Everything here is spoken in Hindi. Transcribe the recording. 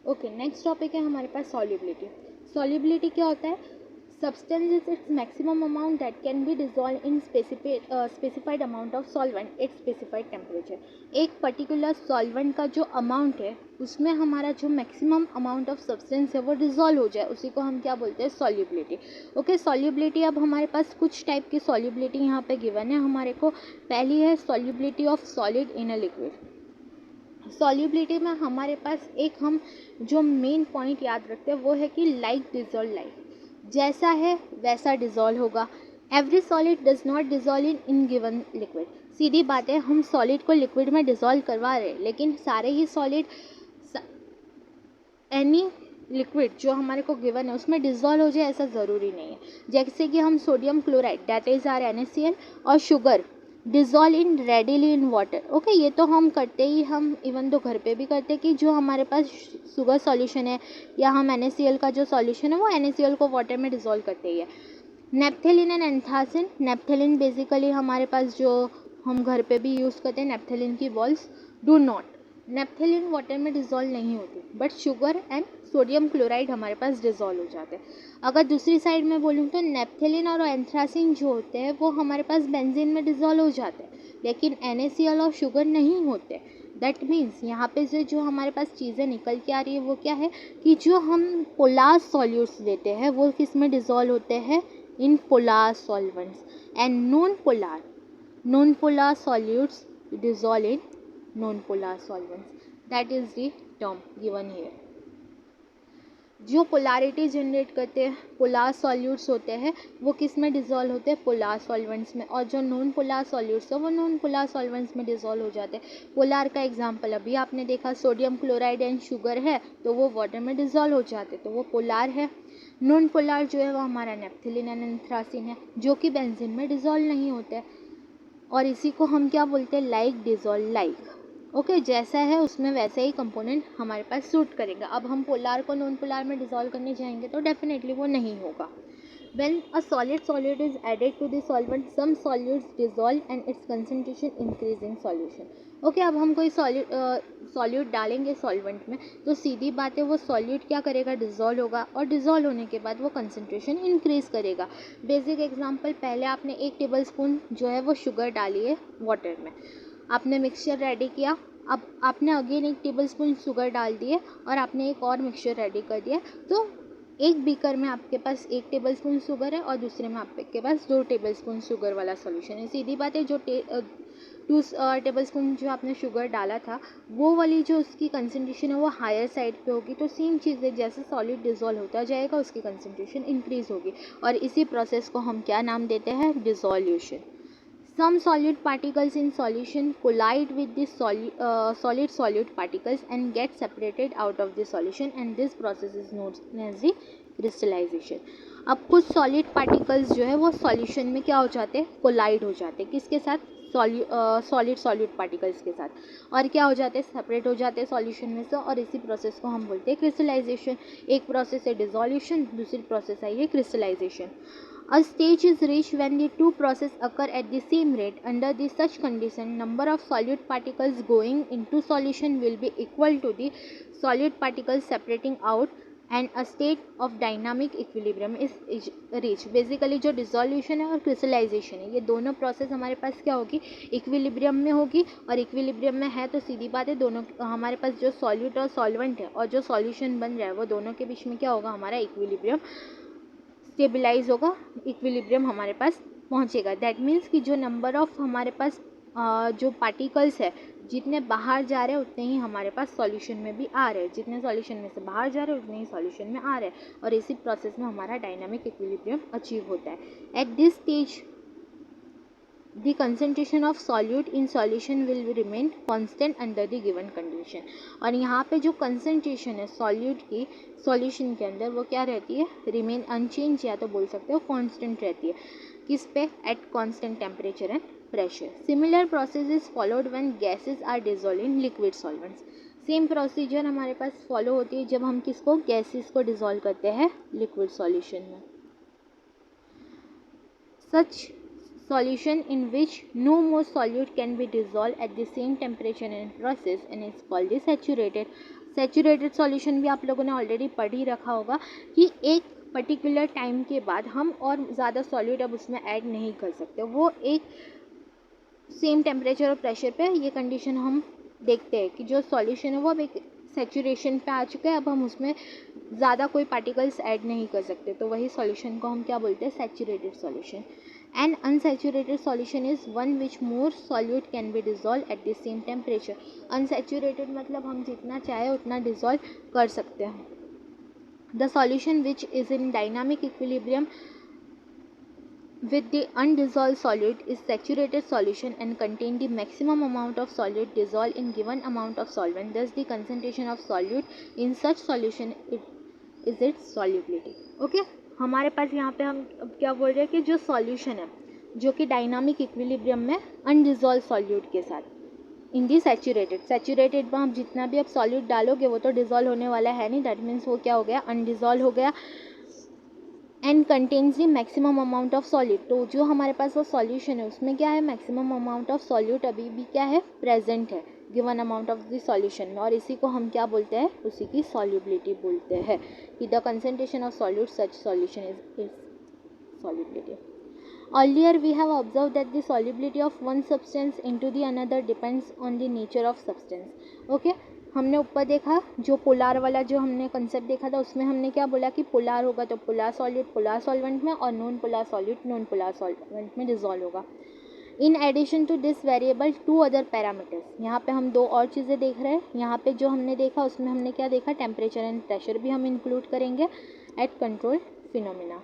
ओके, नेक्स्ट टॉपिक है हमारे पास सॉल्युबिलिटी। सॉल्युबिलिटी क्या होता है? Substance is its maximum amount that can be dissolve in specified amount of solvent eight specified temperature. एक पर्टिकुलर सॉल्वेंट का जो अमाउंट है उसमें हमारा जो मैक्सिमम अमाउंट ऑफ सब्सटेंस है वो डिजॉल्व हो जाए, उसी को हम क्या बोलते हैं? सॉल्युबिलिटी। ओके, सॉल्युबिलिटी अब हमारे पास कुछ टाइप की सॉल्युबिलिटी यहाँ पे गिवन है हमारे को। पहली है solubility of solid in a liquid. Solubility में हमारे पास एक हम जो मेन पॉइंट याद रखते हैं वो है कि लाइक डिजॉल्व लाइक, जैसा है वैसा डिजॉल्व होगा। Every solid does not dissolve in given liquid. सीधी बात है, हम सॉलिड को लिक्विड में डिजॉल्व करवा रहे हैं, लेकिन सारे ही सॉलिड एनी लिक्विड जो हमारे को गिवन है उसमें डिजॉल्व हो जाए ऐसा ज़रूरी नहीं है। जैसे कि हम sodium chloride that is or NaCl और sugar dissolve in readily in water. Okay, ये तो हम करते ही, हम इवन तो घर पे भी करते कि जो हमारे पास शुगर सॉल्यूशन है या हम NaCl का जो सॉल्यूशन है वो NaCl को वाटर में डिजॉल्व करते ही है। नेप्थेलिन एंड एंथ्रासिन। नेप्थेलिन बेसिकली हमारे पास जो हम घर पे भी यूज़ करते हैं नेप्थेलिन की बॉल्स, डू नॉट, नेप्थेलिन वाटर में डिज़ोल्व नहीं होती, but sugar and sodium chloride हमारे पास डिज़ोल्व हो जाते हैं। अगर दूसरी साइड में बोलूँ तो नेप्थेलिन और एंथ्रासिन जो होते हैं वो हमारे पास बेंजीन में डिज़ोल्व हो जाते हैं, लेकिन NaCl और शुगर नहीं होते। दैट मीन्स यहाँ पे से जो हमारे पास चीज़ें निकल के आ रही है वो क्या है कि जो हम पोलार सॉल्यूट्स लेते हैं वो किस में डिज़ोल्व होते हैं? In polar solvents. And non polar solutes dissolve in non-polar solvents. That is the term given here. जो पोलारिटी जनरेट करते हैं पोलार सॉल्यूट्स होते हैं वो किस में डिज़ोल्व होते हैं? पोलार सॉल्वेंट्स में। और जो नॉन पोलार सॉल्यूट्स है वो नॉन पोलार सॉल्वेंट्स में डिज़ोल्व हो जाते हैं। पोलार का एग्जांपल अभी आपने देखा, सोडियम क्लोराइड एंड शुगर है तो वो वाटर में डिज़ोल्व हो जाते, तो वो पोलार है। नॉन पोलार जो है वो हमारा नेप्थेलिन एंड एंथ्रासिन है जो कि बेंजीन में डिज़ोल्व नहीं होते, और इसी को हम क्या बोलते हैं? Like dissolve like. ओके, जैसा है उसमें वैसे ही कंपोनेंट हमारे पास सूट करेगा। अब हम पोलार को नॉन पोलार में डिज़ोल्व करने जाएंगे तो डेफिनेटली वो नहीं होगा। When a solid is added to the solvent, some solutes dissolve and its concentration increase in solution. Okay, अब हम कोई सॉल्यूट डालेंगे सॉल्वेंट में तो सीधी बात है वो सॉल्यूट क्या करेगा? डिज़ोल्व होगा, और डिज़ोल्व होने के बाद वो कंसंट्रेशन इंक्रीज़ करेगा। बेसिक एग्जांपल, पहले आपने 1 टेबलस्पून जो है वो शुगर डाली है वाटर में, आपने मिक्सचर रेडी किया, अब आपने अगेन 1 टेबलस्पून शुगर डाल दिए और आपने एक और मिक्सचर रेडी कर दिया, तो एक बीकर में आपके पास 1 टेबलस्पून शुगर है और दूसरे में आपके पास 2 टेबलस्पून शुगर वाला सॉल्यूशन है। सीधी बात है, जो 2 टेबलस्पून जो आपने शुगर डाला था वो वाली जो उसकी कंसंट्रेशन है वो हायर साइड पे होगी, तो सेम चीज़ है, जैसे सॉलिड डिज़ोल्व होता जाएगा उसकी कंसंट्रेशन इंक्रीज़ होगी, और इसी प्रोसेस को हम क्या नाम देते हैं? डिज़ोल्यूशन। Some solute particles in solution collide with the solid solute particles and get separated out of the solution, and this process is known as the crystallization. अब कुछ solid particles जो है वो solution में क्या हो जाते हैं? collide हो जाते हैं, किसके साथ? सॉलिड सॉल्यूट पार्टिकल्स के साथ, और क्या हो जाते हैं? सेपरेट हो जाते हैं सॉल्यूशन में से, और इसी प्रोसेस को हम बोलते हैं क्रिस्टलाइजेशन। एक प्रोसेस है डिसोल्यूशन, दूसरी प्रोसेस है ये crystallisation. A stage is reached when the two processes occur at the same rate. Under such condition, number of solute particles going into solution will be equal to the solute particles separating out, and a state of dynamic equilibrium is reached. Basically जो डिसोल्यूशन है और क्रिस्टलाइजेशन है ये दोनों प्रोसेस हमारे पास क्या होगी? इक्विलिब्रियम में होगी, और इक्विलिब्रियम में है तो सीधी बात है दोनों हमारे पास जो सॉल्यूट और सॉल्वेंट है और जो सॉल्यूशन बन रहा है वो दोनों के बीच में क्या होगा? हमारा इक्विलिब्रियम स्टेबलाइज होगा, इक्विलिब्रियम हमारे पास पहुंचेगा। दैट मीन्स कि जो नंबर ऑफ हमारे पास जो पार्टिकल्स है जितने बाहर जा रहे हैं उतने ही हमारे पास सॉल्यूशन में भी आ रहे हैं, जितने सॉल्यूशन में से बाहर जा रहे हैं उतने ही सॉल्यूशन में आ रहे हैं, और इसी प्रोसेस में हमारा डायनामिक इक्विलिब्रियम अचीव होता है। At this stage the concentration of solute in solution will remain constant under the given condition. और यहाँ पे जो concentration है solute की solution के अंदर वो क्या रहती है? remain unchanged, या तो बोल सकते हो constant रहती है। किस पे? at constant temperature and pressure. Similar process is followed when gases are dissolved in liquid solvents. Same procedure हमारे पास फॉलो होती है जब हम किसको? गैसेस को डिज़ोल्व करते हैं लिक्विड सॉल्यूशन में। Such solution in which no more solute can be dissolved at the same temperature and process and is called the saturated saturated solution भी आप लोगों ने ऑलरेडी पढ़ ही रखा होगा कि एक पर्टिकुलर टाइम के बाद हम और ज़्यादा सॉल्यूट अब उसमें ऐड नहीं कर सकते, वो एक सेम टेम्परेचर और प्रेशर पे ये कंडीशन हम देखते हैं कि जो सॉल्यूशन है वो अब एक सैचुरेशन पे आ चुका है, अब हम उसमें ज़्यादा कोई पार्टिकल्स ऐड नहीं कर सकते, तो वही सॉल्यूशन को हम क्या बोलते हैं, saturated solution. And unsaturated solution is one which more solute can be dissolve at the same temperature. Unsaturated मतलब हम जितना चाहे उतना डिजॉल्व कर सकते हैं। The solution which is in dynamic equilibrium with the undissolved solute is saturated solution and contain the maximum amount of solute dissolved in given amount of solvent. Thus the concentration of solute in such solution is its solubility. Okay, हमारे पास यहाँ पे हम अब क्या बोल रहे हैं कि जो सॉल्यूशन है जो कि डायनामिक इक्विलिब्रियम में अनडिजॉल्व सॉल्यूट के साथ इन दी सैचुरेटेड में आप जितना भी अब सॉल्यूट डालोगे वो तो डिजॉल्व होने वाला है नहीं, दैट मीन्स वो क्या हो गया, अनडिजॉल्व हो गया। And contains the maximum amount of solute, तो जो हमारे पास वो सॉल्यूशन है उसमें क्या है, मैक्सिमम अमाउंट ऑफ सॉल्यूट अभी भी क्या है, प्रेजेंट है given amount of the solution में, और इसी को हम क्या बोलते हैं, उसी की सॉल्युबिलिटी बोलते हैं कि the concentration of solute such solution is solubility. Earlier we have observed that the solubility of one substance into the another depends on the nature of substance. Okay, हमने ऊपर देखा जो पोलार वाला जो हमने कंसेप्ट देखा था उसमें हमने क्या बोला कि पोलार होगा तो पोलार सॉल्यूट पोलार सॉल्वेंट में और non polar solute non polar solvent में डिजॉल्व होगा। In addition to this variable to other parameters, यहाँ पे हम दो और चीज़ें देख रहे हैं। यहाँ पे जो हमने देखा उसमें हमने क्या देखा, टेम्परेचर एंड प्रेशर भी हम इंक्लूड करेंगे एट कंट्रोल फिनोमिना।